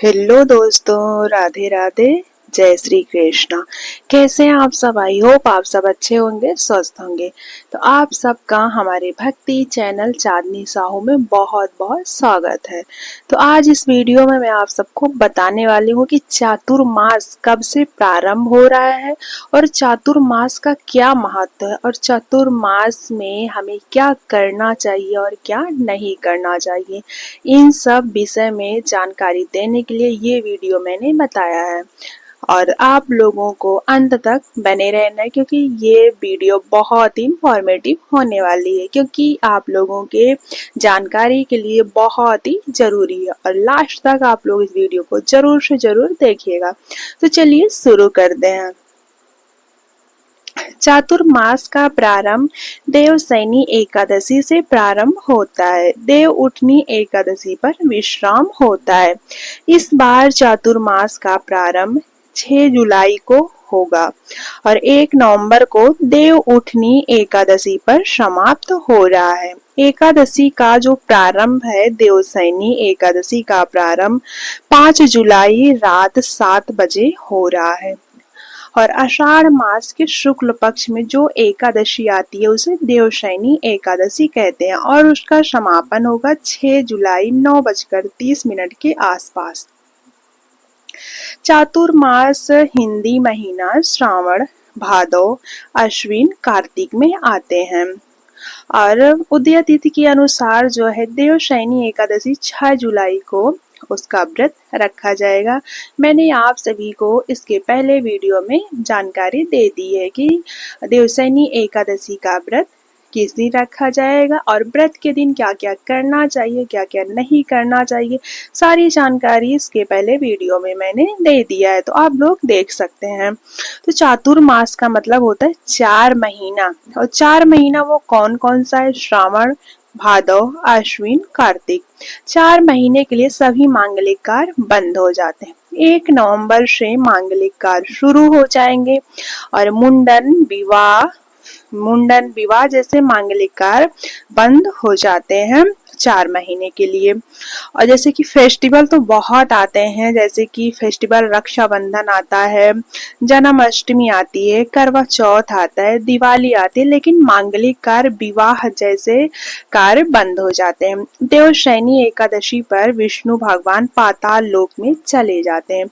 Hello दोस्तों, राधे राधे। जय श्री कृष्णा। कैसे हैं आप सब? आई होप आप सब अच्छे होंगे, स्वस्थ होंगे। तो आप सबका हमारे भक्ति चैनल चांदनी साहू में बहुत बहुत स्वागत है। तो आज इस वीडियो में मैं आप सबको बताने वाली हूँ कि चातुर्मास कब से प्रारंभ हो रहा है और चातुर्मास का क्या महत्व है और चातुर्मास में हमें क्या करना चाहिए और क्या नहीं करना चाहिए। इन सब विषय में जानकारी देने के लिए ये वीडियो मैंने बताया है और आप लोगों को अंत तक बने रहना है, क्योंकि ये वीडियो बहुत ही इंफॉर्मेटिव होने वाली है, क्योंकि आप लोगों के जानकारी के लिए बहुत ही जरूरी है और लास्ट तक आप लोग इस वीडियो को जरूर से जरूर देखिएगा। तो चलिए शुरू करते हैं। चातुर्मास का प्रारंभ देवशयनी एकादशी से प्रारंभ होता है। देव उठनी एकादशी पर विश्राम होता है। इस बार चातुर्मास का प्रारंभ 6 जुलाई को होगा और 1 नवंबर को देव उठनी एकादशी पर समाप्त हो रहा है। एकादशी का जो प्रारंभ है, देवशयनी एकादशी का प्रारंभ 5 जुलाई रात 7 बजे हो रहा है और आषाढ़ मास के शुक्ल पक्ष में जो एकादशी आती है उसे देवशयनी एकादशी कहते हैं और उसका समापन होगा 6 जुलाई 9:30 के आसपास। चातुर्मास हिंदी महीना श्रावण, भादौ, अश्विन, कार्तिक में आते हैं और उदय तिथि के अनुसार जो है देवशयनी एकादशी 6 जुलाई को उसका व्रत रखा जाएगा। मैंने आप सभी को इसके पहले वीडियो में जानकारी दे दी है कि देवशयनी एकादशी का व्रत किस दिन रखा जाएगा और व्रत के दिन क्या क्या करना चाहिए, क्या क्या नहीं करना चाहिए, सारी जानकारी इसके पहले वीडियो में मैंने दे दिया है, तो आप लोग देख सकते हैं। तो चातुर्मास का मतलब होता है 4 महीना और 4 महीना वो कौन कौन सा है? श्रावण, भादौ, अश्विन, कार्तिक। 4 महीने के लिए सभी मांगलिक कार्य बंद हो जाते हैं। 1 नवंबर से मांगलिक कार्य शुरू हो जाएंगे और मुंडन विवाह जैसे मांगलिक कार्य बंद हो जाते हैं 4 महीने के लिए। और जैसे कि फेस्टिवल तो बहुत आते हैं, जैसे कि फेस्टिवल रक्षाबंधन आता है, जन्माष्टमी आती है, करवा चौथ आता है, दिवाली आती है, लेकिन मांगलिक कार्य विवाह जैसे कार्य बंद हो जाते हैं। देवशयनी एकादशी पर विष्णु भगवान पाताल लोक में चले जाते हैं।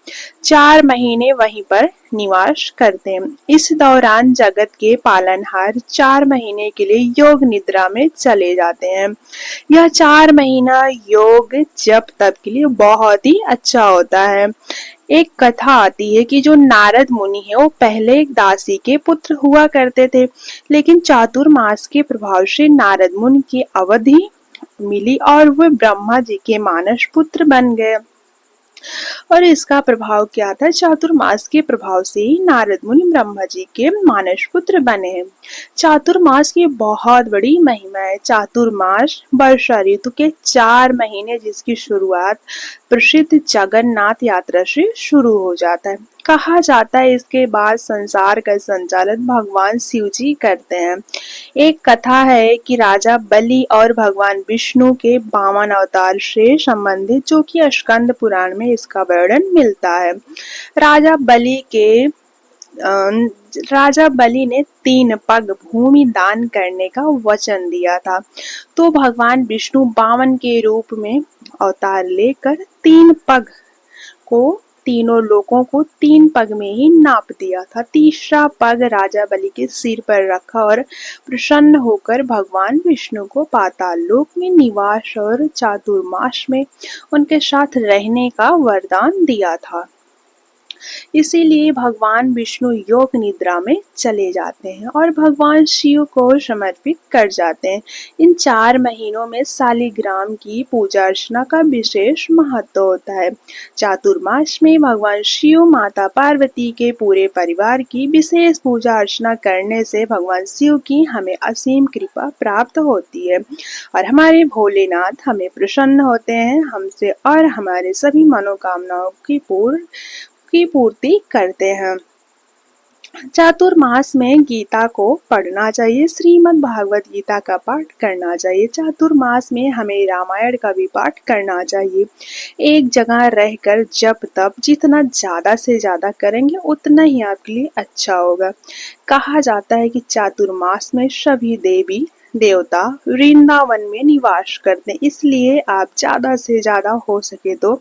4 महीने वहीं पर निवास करते हैं। इस दौरान जगत के पालनहार 4 महीने के लिए योग निद्रा में चले जाते हैं। यह 4 महीना योग जप तप के लिए बहुत ही अच्छा होता है। एक कथा आती है कि जो नारद मुनि है वो पहले एक दासी के पुत्र हुआ करते थे, लेकिन चातुर्मास के प्रभाव से नारद मुनि की अवधि मिली और वे ब्रह्मा जी के मानस पुत्र बन गए। और इसका प्रभाव क्या था? चातुर्मास के प्रभाव से ही नारद मुनि ब्रह्मा जी के मानस पुत्र बने हैं। चातुर्मास की बहुत बड़ी महिमा है। चातुर्मास वर्षा ऋतु के 4 महीने जिसकी शुरुआत प्रसिद्ध जगन्नाथ यात्रा से शुरू हो जाता है। कहा जाता है इसके बाद संसार का संचालन भगवान शिव जी करते हैं। एक कथा है कि राजा बलि और भगवान विष्णु के 52 अवतार से संबंधित, जो कि स्कंद पुराण में इसका वर्णन मिलता है। राजा बलि के राजा बलि ने 3 पग भूमि दान करने का वचन दिया था, तो भगवान विष्णु 52 के रूप में अवतार लेकर 3 पग को तीनों लोगों को 3 पग में ही नाप दिया था। तीसरा पग राजा बलि के सिर पर रखा और प्रसन्न होकर भगवान विष्णु को पाताल लोक में निवास और चातुर्मास में उनके साथ रहने का वरदान दिया था। इसीलिए भगवान विष्णु योग निद्रा में चले जाते हैं और भगवान शिव को समर्पित कर जाते हैं। इन 4 महीनों में शालिग्राम की पूजा अर्चना का विशेष महत्व होता है। चातुर्मास में भगवान शिव, माता पार्वती के पूरे परिवार की विशेष पूजा अर्चना करने से भगवान शिव की हमें असीम कृपा प्राप्त होती है और हमारे भोलेनाथ हमें प्रसन्न होते हैं हमसे और हमारे सभी मनोकामनाओं की पूर्ति करते हैं। चातुर्मास में गीता को पढ़ना चाहिए, श्रीमद् भागवत गीता का पाठ करना चाहिए। चातुर्मास में हमें रामायण का भी पाठ करना चाहिए। एक जगह रहकर जब तब जितना ज़्यादा से ज़्यादा करेंगे उतना ही आपके लिए अच्छा होगा। कहा जाता है कि चातुर्मास में सभी देवी देवता वृंदावन में निवास करते हैं, इसलिए आप ज़्यादा से ज़्यादा हो सके तो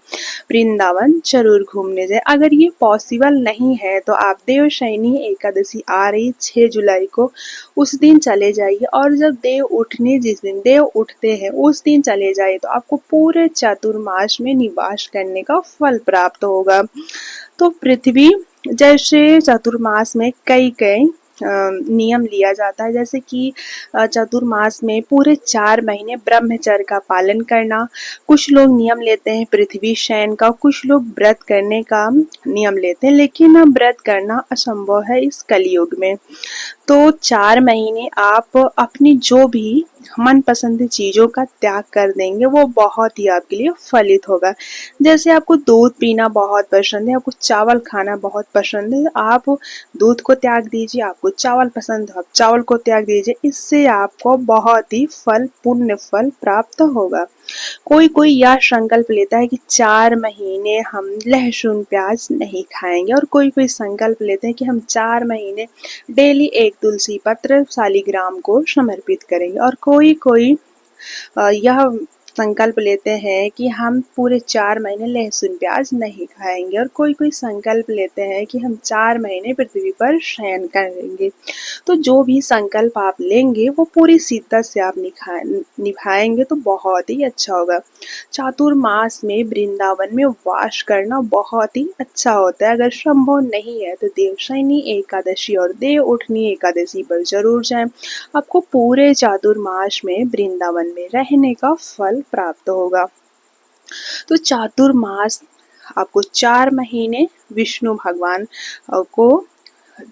वृंदावन जरूर घूमने जाए। अगर ये पॉसिबल नहीं है तो आप देवशयनी एकादशी आ रही 6 जुलाई को, उस दिन चले जाइए और जब देव उठने जिस दिन देव उठते हैं उस दिन चले जाइए तो आपको पूरे चातुर्मास में निवास करने का फल प्राप्त होगा। तो पृथ्वी जैसे चातुर्मास में कई कई नियम लिया जाता है, जैसे कि चातुर्मास में पूरे 4 महीने ब्रह्मचर्य का पालन करना। कुछ लोग नियम लेते हैं पृथ्वी शयन का, कुछ लोग व्रत करने का नियम लेते हैं, लेकिन व्रत करना असंभव है इस कलयुग में। तो 4 महीने आप अपनी जो भी मनपसंद चीज़ों का त्याग कर देंगे वो बहुत ही आपके लिए फलित होगा। जैसे आपको दूध पीना बहुत पसंद है, आपको चावल खाना बहुत पसंद है, आप दूध को त्याग दीजिए। आपको चावल पसंद है, आप चावल को त्याग दीजिए। इससे आपको बहुत ही पुण्य फल प्राप्त होगा। कोई कोई यह संकल्प लेता है कि 4 महीने हम लहसुन प्याज नहीं खाएंगे, और कोई कोई संकल्प लेते हैं कि हम 4 महीने डेली एक तुलसी पत्र शालिग्राम को समर्पित करेंगे, और कोई कोई यह संकल्प लेते हैं कि हम पूरे 4 महीने लहसुन प्याज नहीं खाएंगे, और कोई कोई संकल्प लेते हैं कि हम 4 महीने पृथ्वी पर शयन करेंगे। तो जो भी संकल्प आप लेंगे वो पूरी शिद्दत से आप निभाएंगे तो बहुत ही अच्छा होगा। चातुर्मास में वृंदावन में वास करना बहुत ही अच्छा होता है। अगर संभव नहीं है तो देवशयनी एकादशी और देव उठनी एकादशी पर जरूर जाएं। आपको पूरे चातुर्मास में वृंदावन में रहने का फल प्राप्त होगा। तो चातुर्मास आपको 4 महीने विष्णु भगवान को,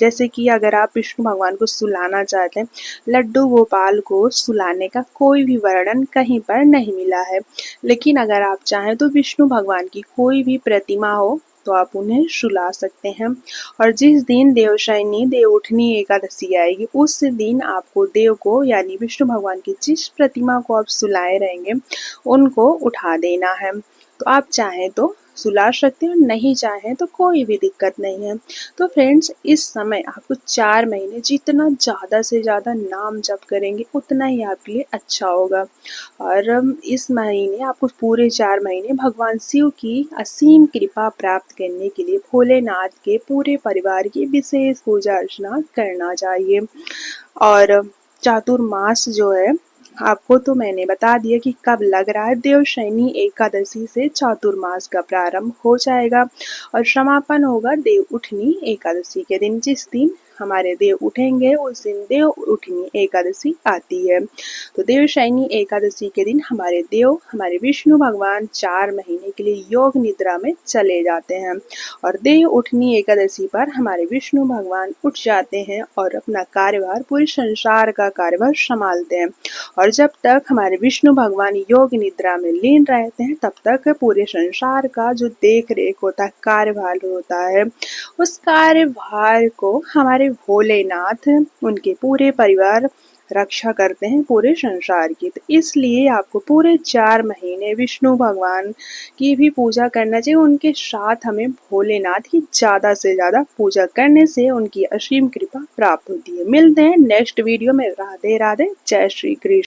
जैसे कि अगर आप विष्णु भगवान को सुलाना चाहते हैं, लड्डू गोपाल को सुलाने का कोई भी वर्णन कहीं पर नहीं मिला है, लेकिन अगर आप चाहें तो विष्णु भगवान की कोई भी प्रतिमा हो तो आप उन्हें सुला सकते हैं। और जिस दिन देवशयनी देव उठनी एकादशी आएगी उस दिन आपको देव को यानी विष्णु भगवान की जिस प्रतिमा को आप सुलाए रहेंगे उनको उठा देना है। तो आप चाहें तो सुला सकते हैं, नहीं चाहें तो कोई भी दिक्कत नहीं है। तो फ्रेंड्स, इस समय आपको 4 महीने जितना ज़्यादा से ज़्यादा नाम जप करेंगे उतना ही आपके लिए अच्छा होगा। और इस महीने आपको पूरे 4 महीने भगवान शिव की असीम कृपा प्राप्त करने के लिए भोलेनाथ के पूरे परिवार की विशेष पूजा अर्चना करना चाहिए। और चातुर्मास जो है आपको तो मैंने बता दिया कि कब लग रहा है। देवशयनी एकादशी से चातुर्मास का प्रारंभ हो जाएगा और समापन होगा देव उठनी एकादशी के दिन। जिस दिन हमारे देव उठेंगे उस दिन देव उठनी एकादशी आती है। तो देवशयनी एकादशी के दिन हमारे देव, हमारे विष्णु भगवान 4 महीने के लिए योग निद्रा में चले जाते हैं, और देव उठनी एकादशी पर हमारे विष्णु भगवान उठ जाते हैं और अपना कार्यभार, पूरे संसार का कार्यभार संभालते हैं। और जब तक हमारे विष्णु भगवान योग निद्रा में लीन रहते हैं तब तक पूरे संसार का जो देख रेख होता है, कार्यभार होता है, उस कार्यभार को हमारे भोलेनाथ, उनके पूरे परिवार रक्षा करते हैं पूरे संसार की। तो इसलिए आपको पूरे 4 महीने विष्णु भगवान की भी पूजा करना चाहिए। उनके साथ हमें भोलेनाथ की ज़्यादा से ज़्यादा पूजा करने से उनकी असीम कृपा प्राप्त होती है। मिलते हैं नेक्स्ट वीडियो में। राधे राधे, जय श्री कृष्ण।